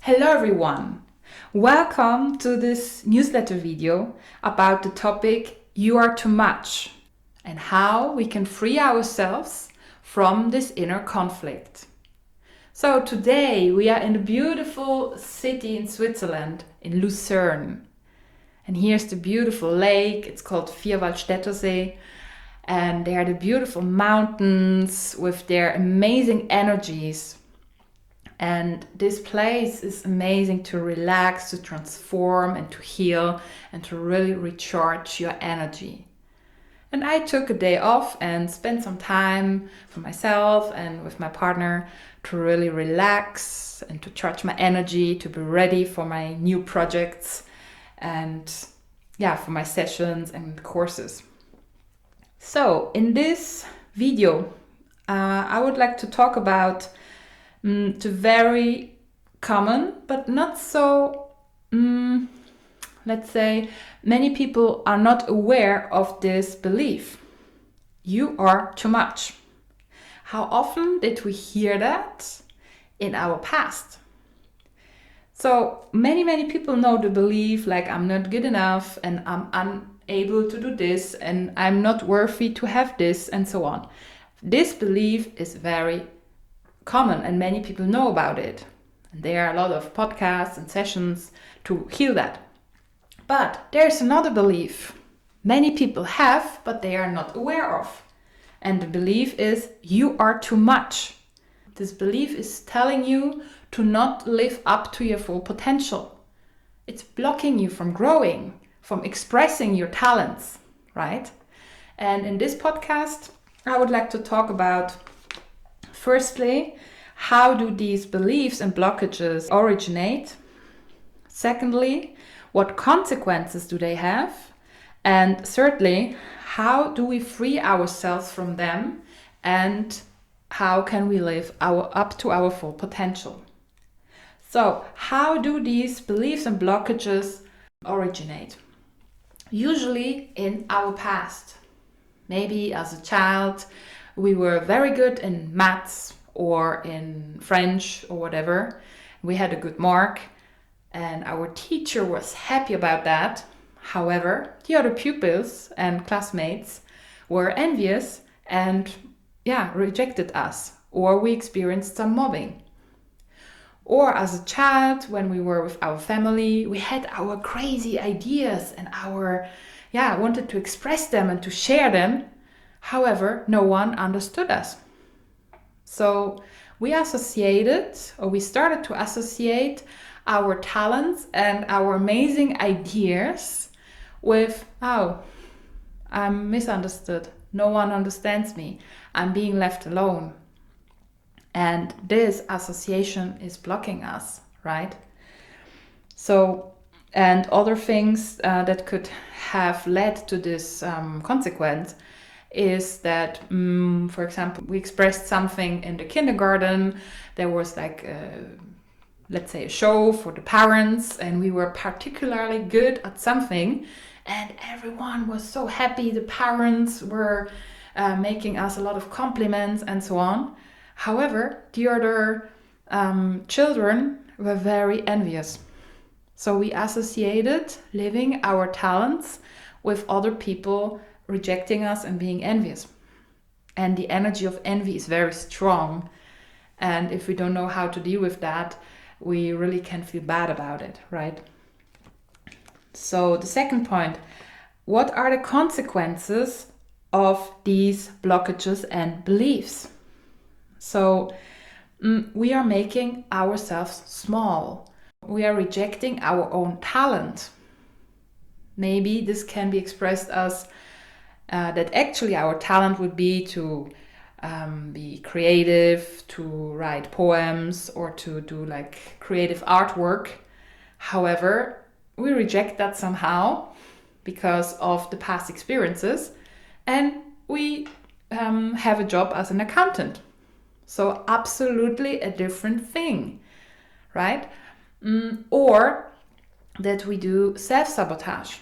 Hello everyone! Welcome to this newsletter video about the topic You Are Too Much and how we can free ourselves from this inner conflict. So today we are in the beautiful city in Switzerland, in Lucerne. And here's the beautiful lake, it's called Vierwaldstättersee. And there are the beautiful mountains with their amazing energies. And this place is amazing to relax, to transform and to heal and to really recharge your energy. And I took a day off and spent some time for myself and with my partner to really relax and to charge my energy, to be ready for my new projects and for my sessions and courses. So in this video, I would like to talk about the very common, but not so, let's say, many people are not aware of this belief. You are too much. How often did we hear that in our past? So many people know the belief like I'm not good enough and I'm unable to do this and I'm not worthy to have this and so on. This belief is very common and many people know about it. And there are a lot of podcasts and sessions to heal that. But there's another belief many people have, but they are not aware of. And the belief is you are too much. This belief is telling you to not live up to your full potential. It's blocking you from growing, from expressing your talents, right? And in this podcast, I would like to talk about firstly, how do these beliefs and blockages originate? Secondly, what consequences do they have? And thirdly, how do we free ourselves from them? And how can we live up to our full potential? So, how do these beliefs and blockages originate? Usually in our past. Maybe as a child, we were very good in maths or in French or whatever. We had a good mark and our teacher was happy about that. However, the other pupils and classmates were envious and rejected us, or we experienced some mobbing. Or as a child, when we were with our family, we had our crazy ideas and wanted to express them and to share them. However, no one understood us. So we started to associate our talents and our amazing ideas with, I'm misunderstood. No one understands me. I'm being left alone. And this association is blocking us, right? So, and other things that could have led to this consequence is that, for example, we expressed something in the kindergarten. There was let's say a show for the parents and we were particularly good at something and everyone was so happy. The parents were making us a lot of compliments and so on. However, the other children were very envious. So we associated living our talents with other people rejecting us and being envious. And the energy of envy is very strong. And if we don't know how to deal with that, we really can feel bad about it, right? So the second point, what are the consequences of these blockages and beliefs? So we are making ourselves small. We are rejecting our own talent. Maybe this can be expressed as that actually our talent would be to be creative, to write poems or to do creative artwork. However, we reject that somehow because of the past experiences and we have a job as an accountant. So absolutely a different thing, right? Or that we do self-sabotage,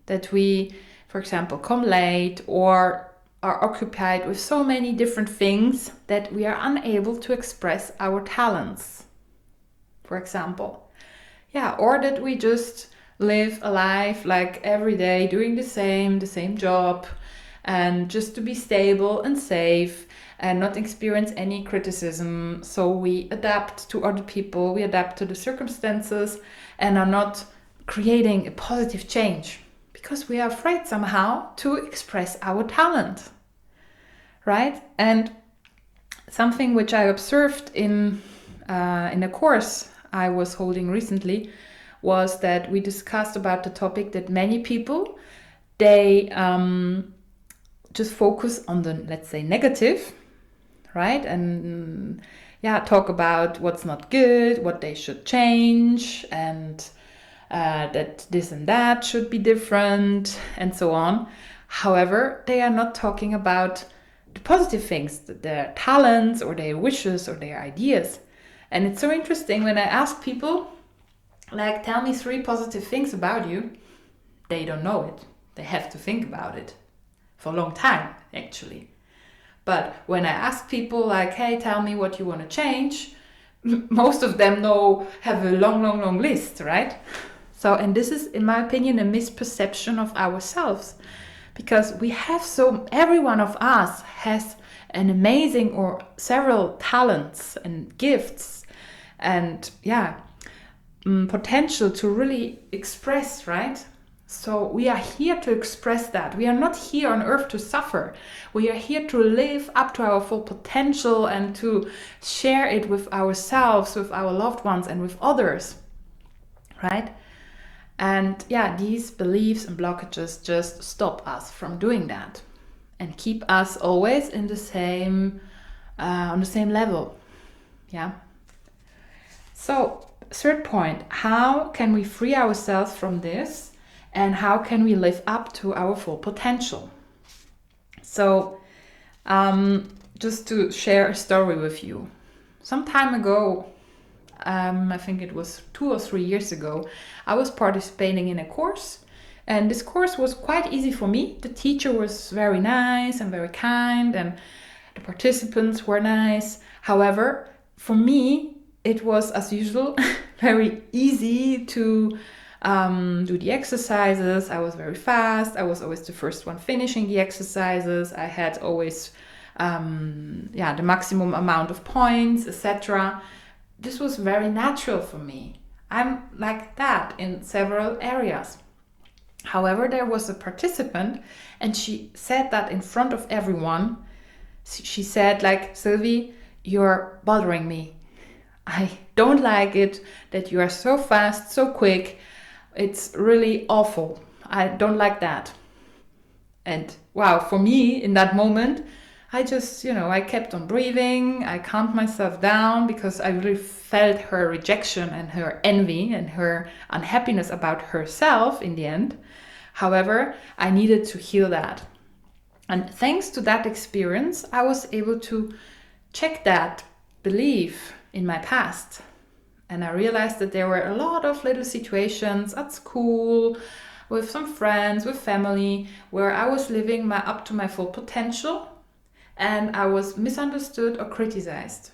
that we, for example, come late or are occupied with so many different things that we are unable to express our talents. for example. Yeah, or that we just live a life like every day doing the same job, and just to be stable and safe and not experience any criticism. So we adapt to other people, we adapt to the circumstances, and are not creating a positive change because we are afraid somehow to express our talent, right? And something which I observed in a course I was holding recently was that we discussed about the topic that many people, they just focus on the, let's say, negative, right? And yeah, talk about what's not good, what they should change, and that this and that should be different, and so on. However, they are not talking about the positive things, their talents or their wishes or their ideas. And it's so interesting when I ask people, like, tell me 3 positive things about you, they don't know it. They have to think about it for a long time, actually. But when I ask people, like, hey, tell me what you want to change, most of them have a long list, right? So, and this is, in my opinion, a misperception of ourselves, because every one of us has an amazing or several talents and gifts and potential to really express, right? So we are here to express that. We are not here on earth to suffer. We are here to live up to our full potential and to share it with ourselves, with our loved ones, and with others, right? And these beliefs and blockages just stop us from doing that and keep us always in the same, on the same level. Yeah. So, third point, how can we free ourselves from this, and how can we live up to our full potential? So, just to share a story with you. Some time ago, I think it was 2 or 3 years ago, I was participating in a course, and this course was quite easy for me. The teacher was very nice and very kind, and the participants were nice. However, for me, it was, as usual, very easy to do the exercises. I was very fast. I was always the first one finishing the exercises. I had always the maximum amount of points, etc. This was very natural for me. I'm like that in several areas. However, there was a participant, and she said that in front of everyone. She said, like, Sylvie, you're bothering me. I don't like it that you are so fast, so quick. It's really awful. I don't like that. And wow, for me in that moment, I just, I kept on breathing. I calmed myself down because I really felt her rejection and her envy and her unhappiness about herself in the end. However, I needed to heal that. And thanks to that experience, I was able to check that belief in my past. And I realized that there were a lot of little situations at school, with some friends, with family, where I was living up to my full potential, and I was misunderstood or criticized.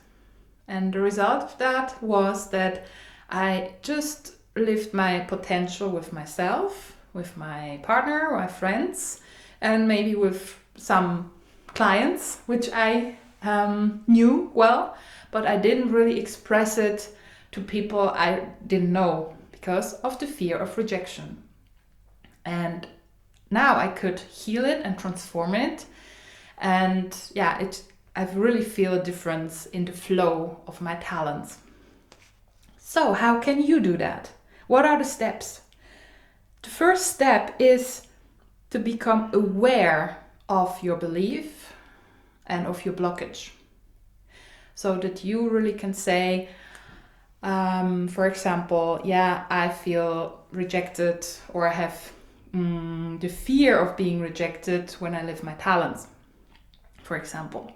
And the result of that was that I just lived my potential with myself, with my partner, or my friends, and maybe with some clients, which I knew well, but I didn't really express it to people I didn't know because of the fear of rejection. And now I could heal it and transform it. And I really feel a difference in the flow of my talents. So how can you do that? What are the steps? The first step is to become aware of your belief and of your blockage. So that you really can say, for example, I feel rejected, or I have the fear of being rejected when I live my talents, for example.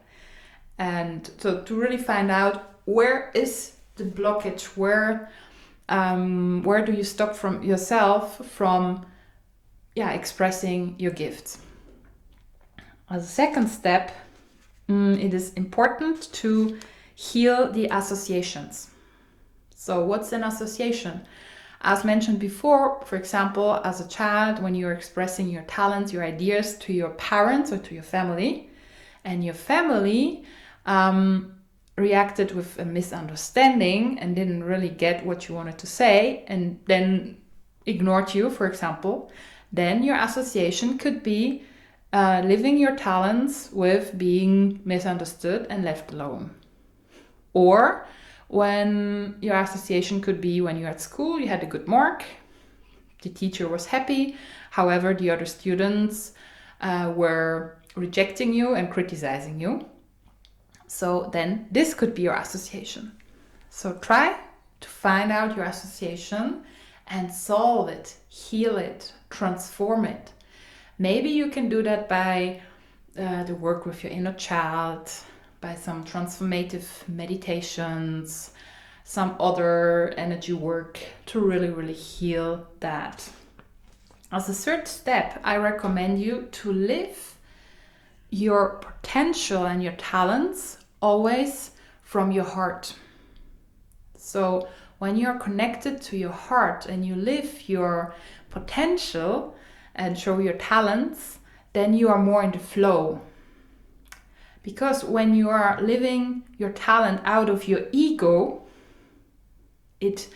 And so to really find out where is the blockage, where do you stop from yourself from expressing your gifts. As a second step, it is important to heal the associations. So what's an association? As mentioned before, for example, as a child, when you're expressing your talents, your ideas to your parents or to your family, and your family reacted with a misunderstanding and didn't really get what you wanted to say and then ignored you, for example, then your association could be living your talents with being misunderstood and left alone. Or when your association could be when you're at school, you had a good mark, the teacher was happy, however, the other students were rejecting you and criticizing you. So then this could be your association. So try to find out your association and solve it, heal it, transform it. Maybe you can do that by the work with your inner child, by some transformative meditations, some other energy work to really, really heal that. As a third step, I recommend you to live your potential and your talents always from your heart. So when you're connected to your heart and you live your potential and show your talents, then you are more in the flow. Because when you are living your talent out of your ego, it's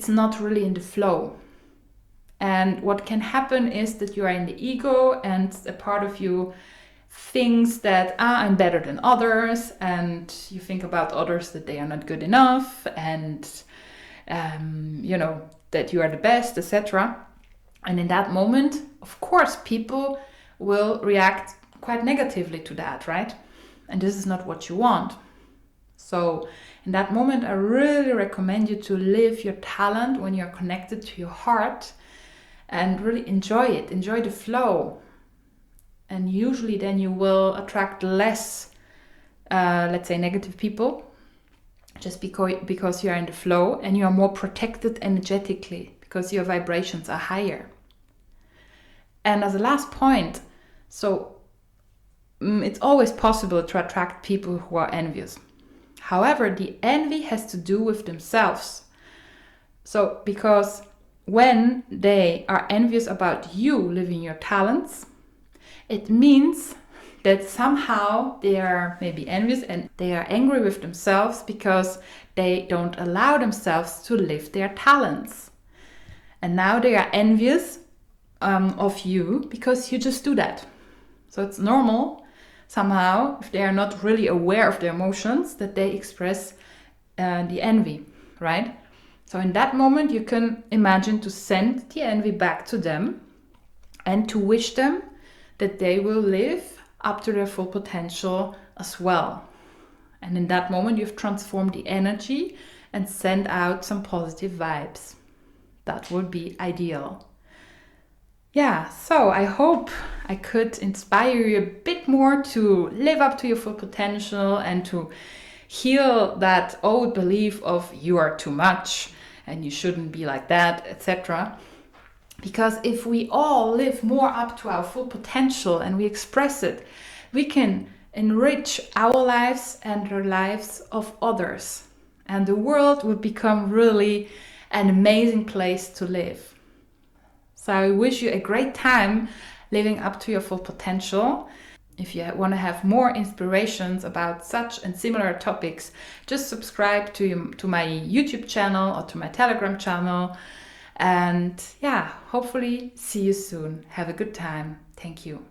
not really in the flow. And what can happen is that you are in the ego and a part of you thinks that I'm better than others, and you think about others that they are not good enough, and that you are the best, etc. And in that moment, of course, people will react quite negatively to that, right? And this is not what you want. So in that moment, I really recommend you to live your talent when you're connected to your heart and really enjoy it, enjoy the flow. And usually then you will attract less, let's say, negative people, just because you're in the flow and you are more protected energetically because your vibrations are higher. And as a last point, so it's always possible to attract people who are envious. However, the envy has to do with themselves. So because when they are envious about you living your talents, it means that somehow they are maybe envious and they are angry with themselves because they don't allow themselves to live their talents. And now they are envious of you because you just do that. So it's normal somehow, if they are not really aware of their emotions, that they express the envy, right? So in that moment, you can imagine to send the envy back to them and to wish them that they will live up to their full potential as well. And in that moment, you've transformed the energy and sent out some positive vibes. That would be ideal. Yeah, so I hope I could inspire you a bit more to live up to your full potential and to heal that old belief of you are too much and you shouldn't be like that, etc. Because if we all live more up to our full potential and we express it, we can enrich our lives and the lives of others. And the world would become really an amazing place to live. So I wish you a great time living up to your full potential. If you want to have more inspirations about such and similar topics, just subscribe to my YouTube channel or to my Telegram channel. And yeah, hopefully see you soon. Have a good time. Thank you.